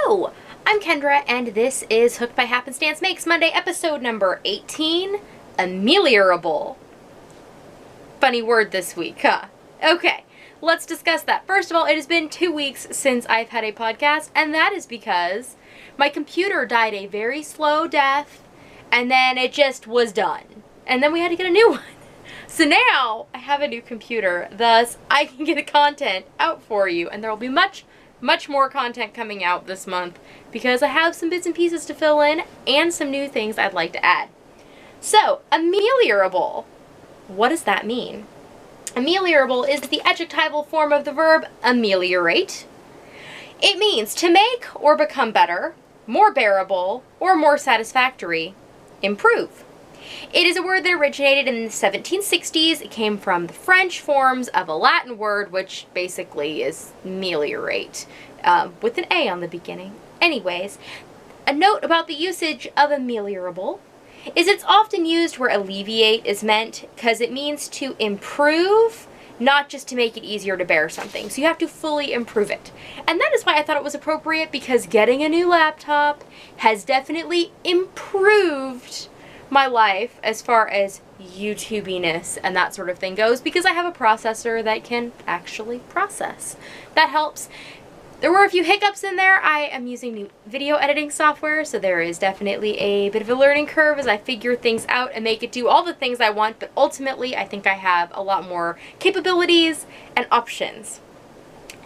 Hello, I'm Kendra, and this is Hooked by Happenstance Makes Monday, episode number 18, Ameliorable. Funny word this week, huh? Okay, let's discuss that. First of all, it has been 2 weeks since I've had a podcast, and that is because my computer died a very slow death, and then it just was done. And then we had to get a new one. So now I have a new computer, thus I can get the content out for you, and there will be much more content coming out this month because I have some bits and pieces to fill in and some new things I'd like to add. So, ameliorable. What does that mean? Ameliorable is the adjectival form of the verb ameliorate. It means to make or become better, more bearable, or more satisfactory. Improve. It is a word that originated in the 1760s. It came from the French forms of a Latin word, which basically is meliorate, with an A on the beginning. Anyways, a note about the usage of ameliorable is it's often used where alleviate is meant because it means to improve, not just to make it easier to bear something. So you have to fully improve it. And that is why I thought it was appropriate, because getting a new laptop has definitely improved my life as far as YouTubiness and that sort of thing goes, because I have a processor that can actually process. That helps. There were a few hiccups in there. I am using new video editing software, so there is definitely a bit of a learning curve as I figure things out and make it do all the things I want, but ultimately I think I have a lot more capabilities and options.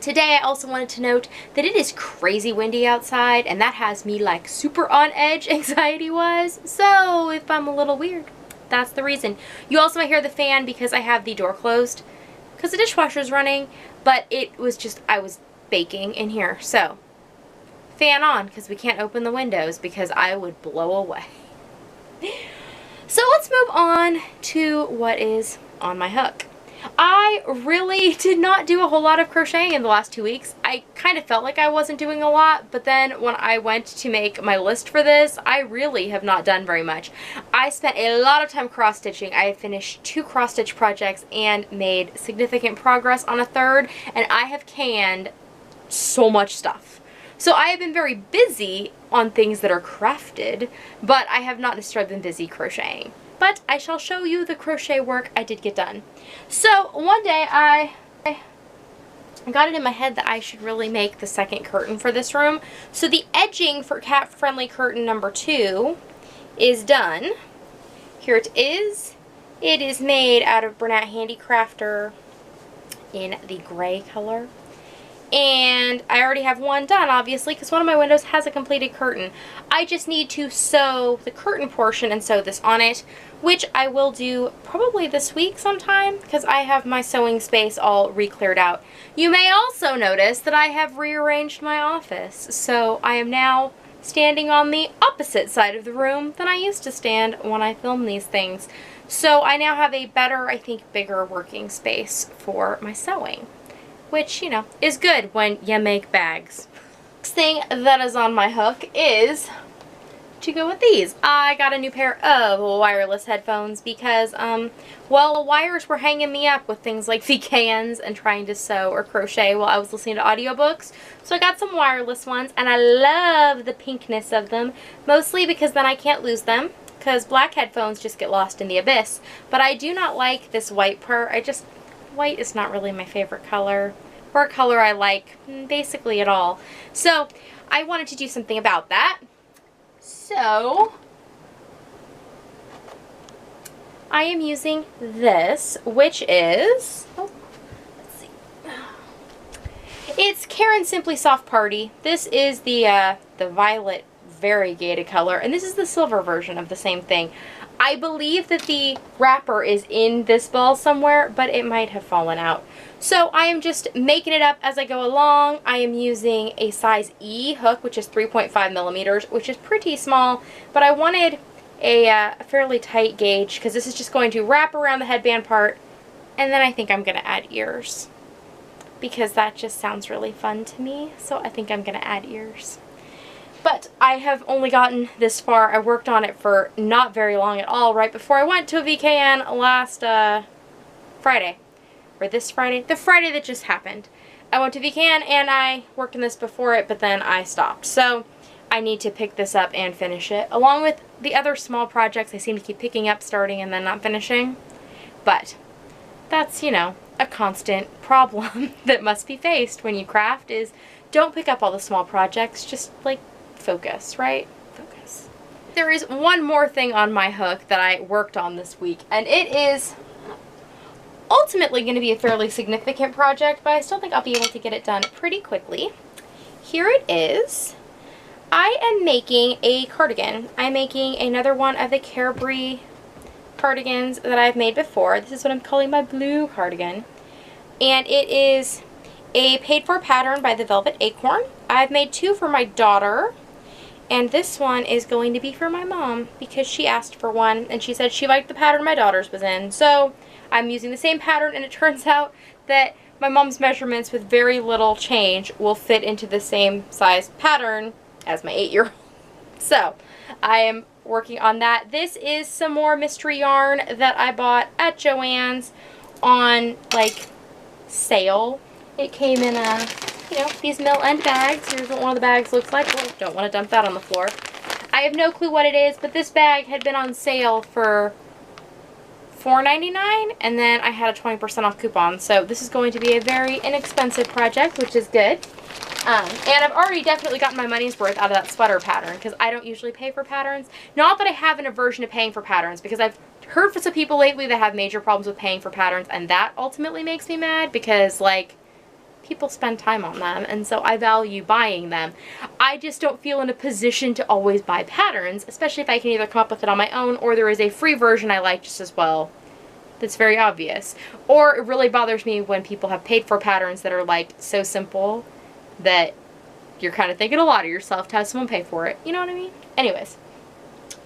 Today I also wanted to note that it is crazy windy outside, and that has me like super on edge anxiety-wise, so if I'm a little weird, that's the reason. You also might hear the fan because I have the door closed because the dishwasher's running, but it was just, I was baking in here, so fan on because we can't open the windows because I would blow away. So let's move on to what is on my hook. I really did not do a whole lot of crocheting in the last 2 weeks. I kind of felt like I wasn't doing a lot, but then when I went to make my list for this, I really have not done very much. I spent a lot of time cross-stitching. I finished 2 cross-stitch projects and made significant progress on a 3rd, and I have canned so much stuff. So I have been very busy on things that are crafted, but I have not necessarily been busy crocheting. But I shall show you the crochet work I did get done. So one day I got it in my head that I should really make the second curtain for this room. So the edging for cat-friendly curtain number 2 is done. Here it is. It is made out of Bernat Handicrafter in the gray color. And I already have one done, obviously, because one of my windows has a completed curtain. I just need to sew the curtain portion and sew this on it, which I will do probably this week sometime, because I have my sewing space all re-cleared out. You may also notice that I have rearranged my office, so I am now standing on the opposite side of the room than I used to stand when I film these things. So I now have a better, I think, bigger working space for my sewing, which, you know, is good when you make bags. Next thing that is on my hook is to go with these. I got a new pair of wireless headphones because, well, the wires were hanging me up with things like VKNs and trying to sew or crochet while I was listening to audiobooks. So I got some wireless ones, and I love the pinkness of them, mostly because then I can't lose them, because black headphones just get lost in the abyss. But I do not like this white part. White is not really my favorite color, or a color I like basically at all. So I wanted to do something about that. So I am using this, which is, let's see, it's Karen Simply Soft Party. This is the violet variegated color, and this is the silver version of the same thing. I believe that the wrapper is in this ball somewhere, but it might have fallen out. So I am just making it up as I go along. I am using a size E hook, which is 3.5 millimeters, which is pretty small, but I wanted a fairly tight gauge because this is just going to wrap around the headband part, and then I think I'm going to add ears because that just sounds really fun to me, so I think I'm going to add ears. But I have only gotten this far. I worked on it for not very long at all, right before I went to a VKN last Friday. or this Friday, the Friday that just happened. I went to VCAN and I worked on this before it, but then I stopped. So I need to pick this up and finish it, along with the other small projects I seem to keep picking up, starting, and then not finishing. But that's, you know, a constant problem that must be faced when you craft, is don't pick up all the small projects, just like focus, right? Focus. There is one more thing on my hook that I worked on this week, and it is ultimately going to be a fairly significant project, but I still think I'll be able to get it done pretty quickly. Here it is. I am making a cardigan. I'm making another one of the Carberry cardigans that I've made before. This is what I'm calling my blue cardigan. And it is a paid-for pattern by the Velvet Acorn. I've made two for my daughter, and this one is going to be for my mom because she asked for one, and she said she liked the pattern my daughter's was in. So I'm using the same pattern, and it turns out that my mom's measurements with very little change will fit into the same size pattern as my 8-year-old. So I am working on that. This is some more mystery yarn that I bought at Joann's on like sale. It came in a, you know, these mill end bags. Here's what one of the bags looks like. Oh, don't want to dump that on the floor. I have no clue what it is, but this bag had been on sale for $4.99, and then I had a 20% off coupon. So this is going to be a very inexpensive project, which is good. And I've already definitely gotten my money's worth out of that sweater pattern, because I don't usually pay for patterns. Not that I have an aversion to paying for patterns, because I've heard from some people lately that have major problems with paying for patterns, and that ultimately makes me mad, because like, people spend time on them, and so I value buying them. I just don't feel in a position to always buy patterns, especially if I can either come up with it on my own, or there is a free version I like just as well that's very obvious. Or it really bothers me when people have paid for patterns that are like so simple that you're kind of thinking a lot of yourself to have someone pay for it. You know what I mean? Anyways,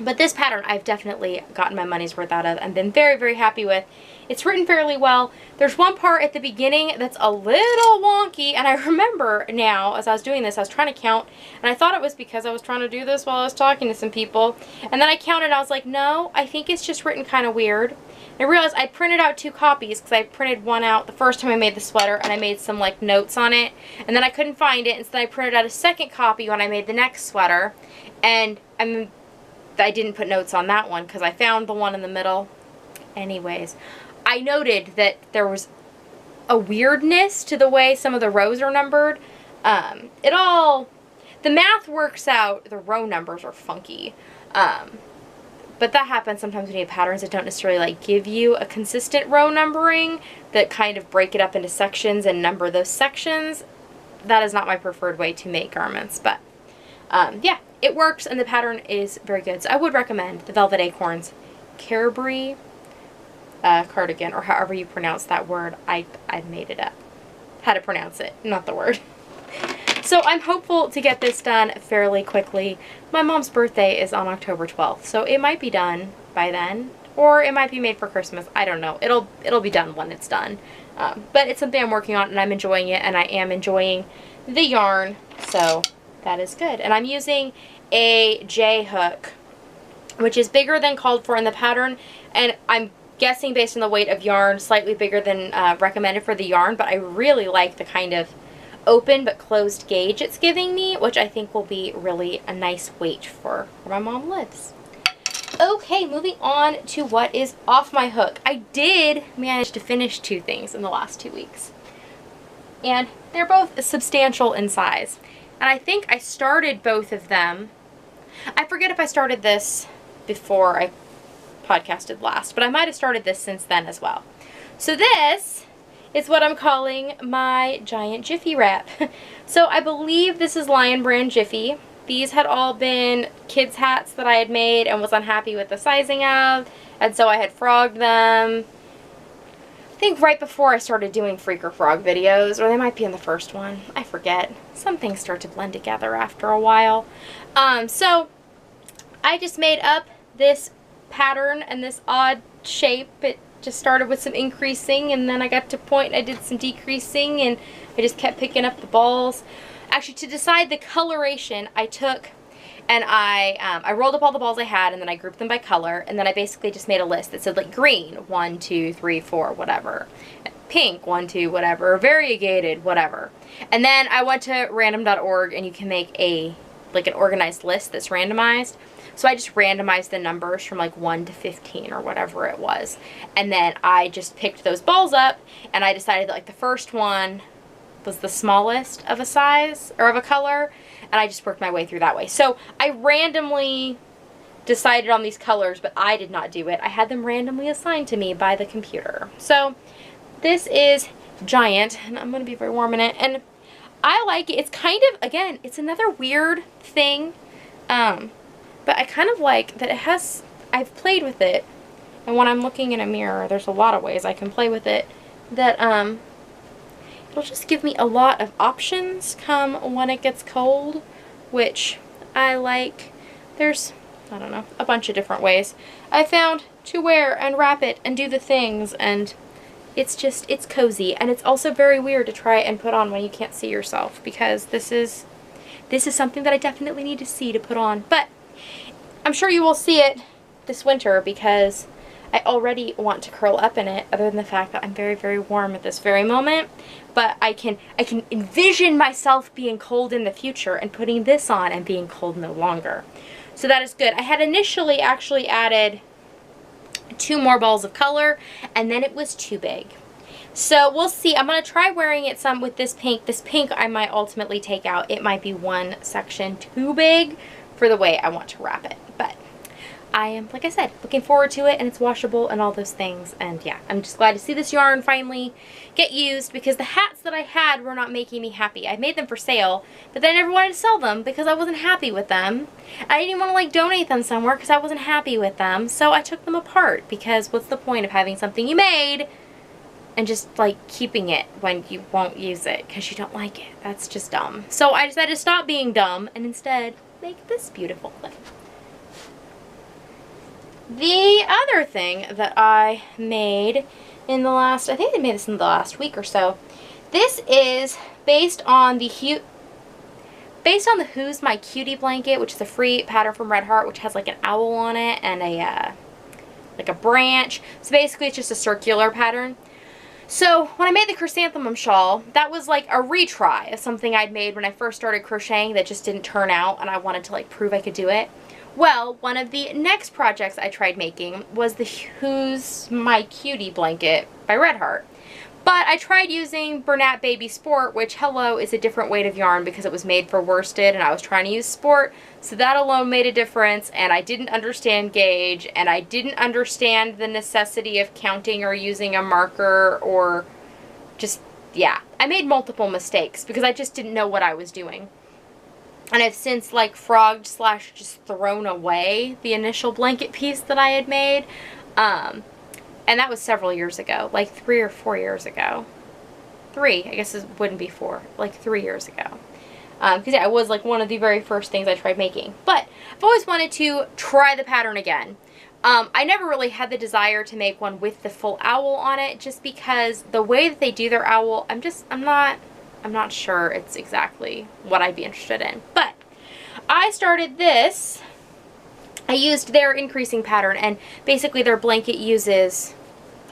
but this pattern I've definitely gotten my money's worth out of and been very, very happy with. It's written fairly well. There's one part at the beginning that's a little wonky, and I remember now as I was doing this, I was trying to count, and I thought it was because I was trying to do this while I was talking to some people, and then I counted and I was like, no, I think it's just written kind of weird. And I realized I printed out 2 copies because I printed one out the first time I made the sweater, and I made some like notes on it, and then I couldn't find it, and so then I printed out a second copy when I made the next sweater, and I didn't put notes on that one because I found the one in the middle. Anyways, I noted that there was a weirdness to the way some of the rows are numbered. The math works out, the row numbers are funky. But that happens sometimes when you have patterns that don't necessarily like give you a consistent row numbering, that kind of break it up into sections and number those sections. That is not my preferred way to make garments, but yeah, it works and the pattern is very good. So I would recommend the Velvet Acorns Carberry cardigan, or however you pronounce that word. I made it up. How to pronounce it, not the word. So I'm hopeful to get this done fairly quickly. My mom's birthday is on October 12th, so it might be done by then, or it might be made for Christmas. I don't know. It'll be done when it's done. But it's something I'm working on, and I'm enjoying it, and I am enjoying the yarn, so that is good. And I'm using a J hook, which is bigger than called for in the pattern, and I'm guessing based on the weight of yarn, slightly bigger than recommended for the yarn, but I really like the kind of open but closed gauge it's giving me, which I think will be really a nice weight for where my mom lives. Okay, moving on to what is off my hook. I did manage to finish 2 things in the last 2 weeks, and they're both substantial in size, and I think I started both of them. I forget if I started this before I podcasted last, but I might have started this since then as well. So this is what I'm calling my giant Jiffy wrap. So I believe this is Lion Brand Jiffy. These had all been kids' hats that I had made and was unhappy with the sizing of, and so I had frogged them. I think right before I started doing Freaker Frog videos, or they might be in the first one. I forget. Some things start to blend together after a while. So I just made up this pattern and this odd shape. It just started with some increasing, and then I got to a point and I did some decreasing, and I just kept picking up the balls. Actually, to decide the coloration, I took and I rolled up all the balls I had, and then I grouped them by color, and then I basically just made a list that said like green, 1, 2, 3, 4, whatever. pink, 1, 2, whatever, variegated, whatever. And then I went to random.org, and you can make an organized list that's randomized. So I just randomized the numbers from like 1 to 15 or whatever it was. And then I just picked those balls up, and I decided that like the first one was the smallest of a size or of a color, and I just worked my way through that way. So I randomly decided on these colors, but I did not do it. I had them randomly assigned to me by the computer. So this is Giant, and I'm going to be very warm in it, and I like it. It's kind of, again, it's another weird thing, but I kind of like that it has, I've played with it, and when I'm looking in a mirror, there's a lot of ways I can play with it, that it'll just give me a lot of options come when it gets cold, which I like. There's, I don't know, a bunch of different ways I found to wear and wrap it and do the things, and it's just, it's cozy, and it's also very weird to try and put on when you can't see yourself, because this is something that I definitely need to see to put on. But I'm sure you will see it this winter, because I already want to curl up in it, other than the fact that I'm very, very warm at this very moment. But I can envision myself being cold in the future and putting this on and being cold no longer. So that is good. I had initially actually added 2 more balls of color, and then it was too big. So we'll see. I'm going to try wearing it some with this pink. This pink I might ultimately take out. It might be one section too big for the way I want to wrap it. But I am, like I said, looking forward to it, and it's washable and all those things. And yeah, I'm just glad to see this yarn finally get used, because the hats that I had were not making me happy. I made them for sale, but then I never wanted to sell them because I wasn't happy with them. I didn't even want to like donate them somewhere because I wasn't happy with them. So I took them apart, because what's the point of having something you made and just like keeping it when you won't use it because you don't like it? That's just dumb. So I decided to stop being dumb and instead make this beautiful clip. The other thing that I made in the last, I think I made this in the last week or so. This is based on the Who's My Cutie blanket, which is a free pattern from Red Heart, which has like an owl on it and a like a branch. So basically it's just a circular pattern. So when I made the chrysanthemum shawl, that was like a retry of something I'd made when I first started crocheting that just didn't turn out, and I wanted to like prove I could do it. Well, one of the next projects I tried making was the Who's My Cutie blanket by Red Heart. But I tried using Bernat Baby Sport, which, hello, is a different weight of yarn because it was made for worsted, and I was trying to use sport, so that alone made a difference, and I didn't understand gauge, and I didn't understand the necessity of counting or using a marker, or just, yeah. I made multiple mistakes because I just didn't know what I was doing. And I've since like frogged / just thrown away the initial blanket piece that I had made. And that was several years ago, like 3 or 4 years ago. 3, I guess it wouldn't be 4, like 3 years ago. Because yeah, it was like one of the very first things I tried making. But I've always wanted to try the pattern again. I never really had the desire to make one with the full owl on it, just because the way that they do their owl, I'm not sure it's exactly what I'd be interested in. But I started this. I used their increasing pattern, and basically their blanket uses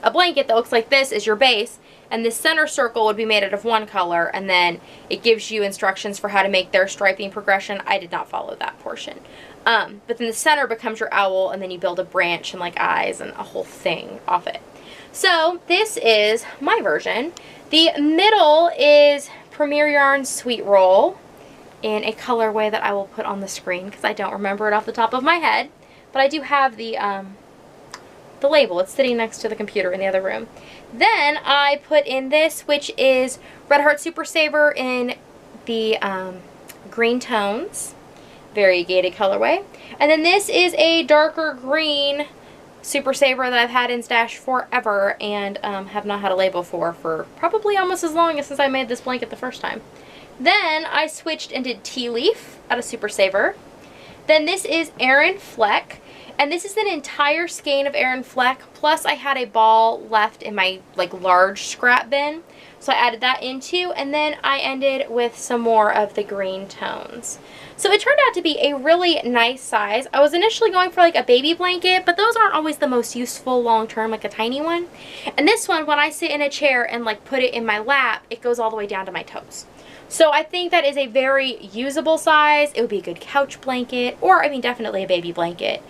a blanket that looks like this as your base, and this center circle would be made out of one color, and then it gives you instructions for how to make their striping progression. I did not follow that portion. But then the center becomes your owl, and then you build a branch and like eyes and a whole thing off it. So this is my version. The middle is Premier Yarn Sweet Roll in a colorway that I will put on the screen because I don't remember it off the top of my head. But I do have the label. It's sitting next to the computer in the other room. Then I put in this, which is Red Heart Super Saver in the green tones, variegated colorway. And then this is a darker green Super Saver that I've had in stash forever and have not had a label for probably almost as long as since I made this blanket the first time. Then I switched and did Tea Leaf out of Super Saver. Then this is Aran Fleck, and this is an entire skein of Aran Fleck, plus I had a ball left in my like large scrap bin. So I added that in too, and then I ended with some more of the green tones. So it turned out to be a really nice size. I was initially going for like a baby blanket, but those aren't always the most useful long term, like a tiny one. And this one, when I sit in a chair and like put it in my lap, it goes all the way down to my toes. So I think that is a very usable size. It would be a good couch blanket, or I mean definitely a baby blanket,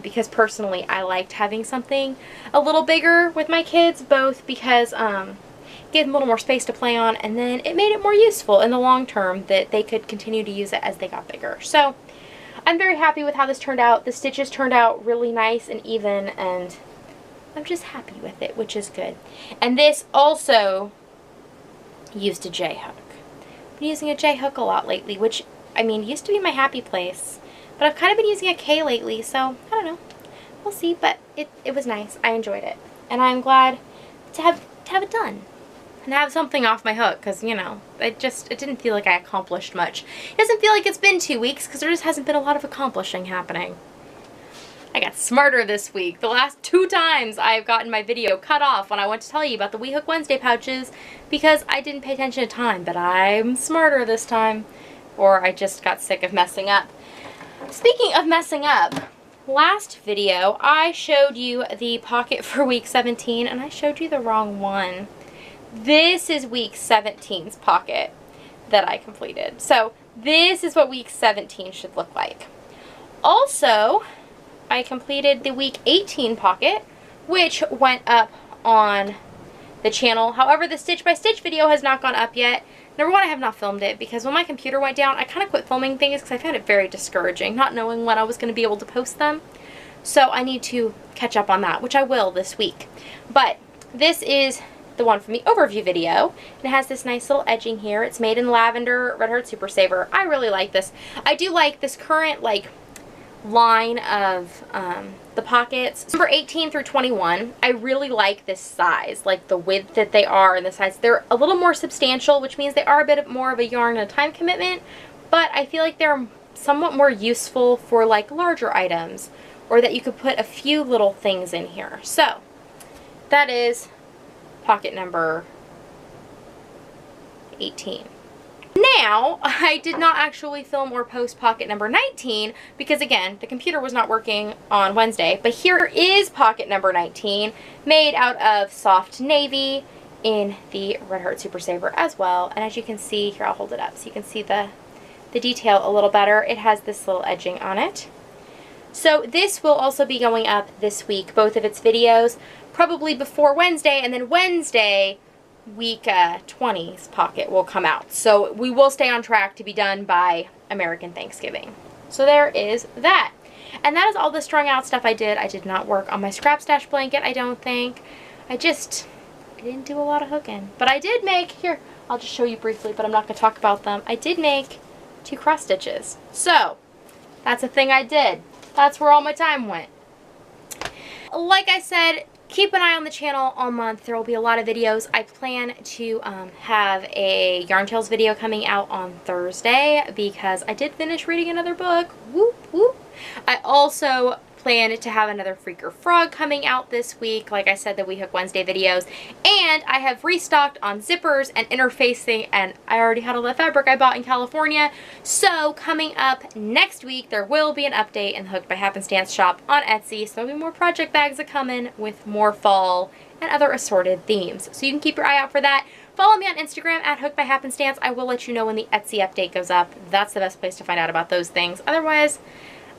because personally I liked having something a little bigger with my kids, both because give them a little more space to play on, and then it made it more useful in the long term that they could continue to use it as they got bigger. So I'm very happy with how this turned out. The stitches turned out really nice and even, and I'm just happy with it, which is good. And this also used a J-hook. I've been using a J-hook a lot lately, which, I mean, used to be my happy place, but I've kind of been using a K lately, so I don't know. We'll see, but it was nice. I enjoyed it, and I'm glad to have it done and have something off my hook, because, you know, it didn't feel like I accomplished much. It doesn't feel like it's been 2 weeks because there just hasn't been a lot of accomplishing happening. I got smarter this week. The last 2 times I've gotten my video cut off when I went to tell you about the We Hook Wednesday pouches because I didn't pay attention to time, but I'm smarter this time, or I just got sick of messing up. Speaking of messing up, last video I showed you the pocket for week 17 and I showed you the wrong one. This is week 17's pocket that I completed. So this is what week 17 should look like. Also, I completed the week 18 pocket, which went up on the channel. However, the stitch by stitch video has not gone up yet. Number one, I have not filmed it because when my computer went down, I kind of quit filming things because I found it very discouraging, not knowing when I was going to be able to post them. So I need to catch up on that, which I will this week. But this is the one from the overview video, and it has this nice little edging here. It's made in lavender, Red Heart Super Saver. I really like this. I do like this current like line of the pockets. Number 18 through 21, I really like this size, like the width that they are and the size. They're a little more substantial, which means they are a bit more of a yarn and a time commitment, but I feel like they're somewhat more useful for like larger items, or that you could put a few little things in here. So that is pocket number 18. Now, I did not actually film or post pocket number 19 because, again, the computer was not working on Wednesday. But here is pocket number 19, made out of soft navy in the Red Heart Super Saver as well. And as you can see, here I'll hold it up so you can see the detail a little better. It has this little edging on it. So this will also be going up this week, both of its videos, probably before Wednesday, and then Wednesday, week 20's pocket will come out. So we will stay on track to be done by American Thanksgiving. So there is that. And that is all the strung out stuff I did. I did not work on my scrap stash blanket, I don't think. I didn't do a lot of hooking. But I did make, here, I'll just show you briefly, but I'm not going to talk about them. I did make 2 cross stitches. So that's a thing I did. That's where all my time went. Like I said, keep an eye on the channel all month. There will be a lot of videos. I plan to have a Yarn Tales video coming out on Thursday because I did finish reading another book. Whoop, whoop. I also plan to have another Freaker Frog coming out this week. Like I said, the We Hook Wednesday videos. And I have restocked on zippers and interfacing, and I already had all the fabric I bought in California. So coming up next week, there will be an update in the Hooked by Happenstance shop on Etsy. So there'll be more project bags that come in with more fall and other assorted themes. So you can keep your eye out for that. Follow me on Instagram at HookedByHappenstance. I will let you know when the Etsy update goes up. That's the best place to find out about those things. Otherwise,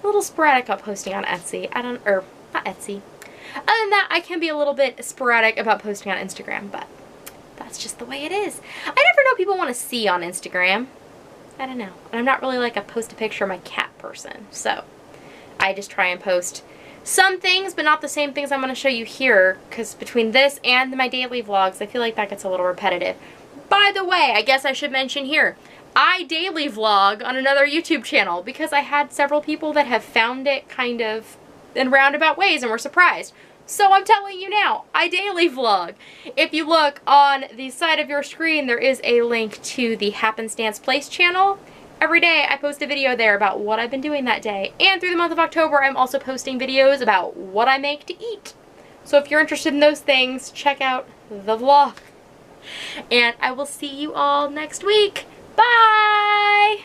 a little sporadic about posting on Etsy. Not Etsy. Other than that, I can be a little bit sporadic about posting on Instagram, but that's just the way it is. I never know people want to see on Instagram. I don't know. And I'm not really like a post a picture of my cat person, so I just try and post some things, but not the same things I'm going to show you here, because between this and my daily vlogs, I feel like that gets a little repetitive. By the way, I guess I should mention here, I daily vlog on another YouTube channel because I had several people that have found it kind of in roundabout ways and were surprised. So I'm telling you now, I daily vlog. If you look on the side of your screen, there is a link to the Happenstance Place channel. Every day I post a video there about what I've been doing that day. And through the month of October, I'm also posting videos about what I make to eat. So if you're interested in those things, check out the vlog. And I will see you all next week. Bye!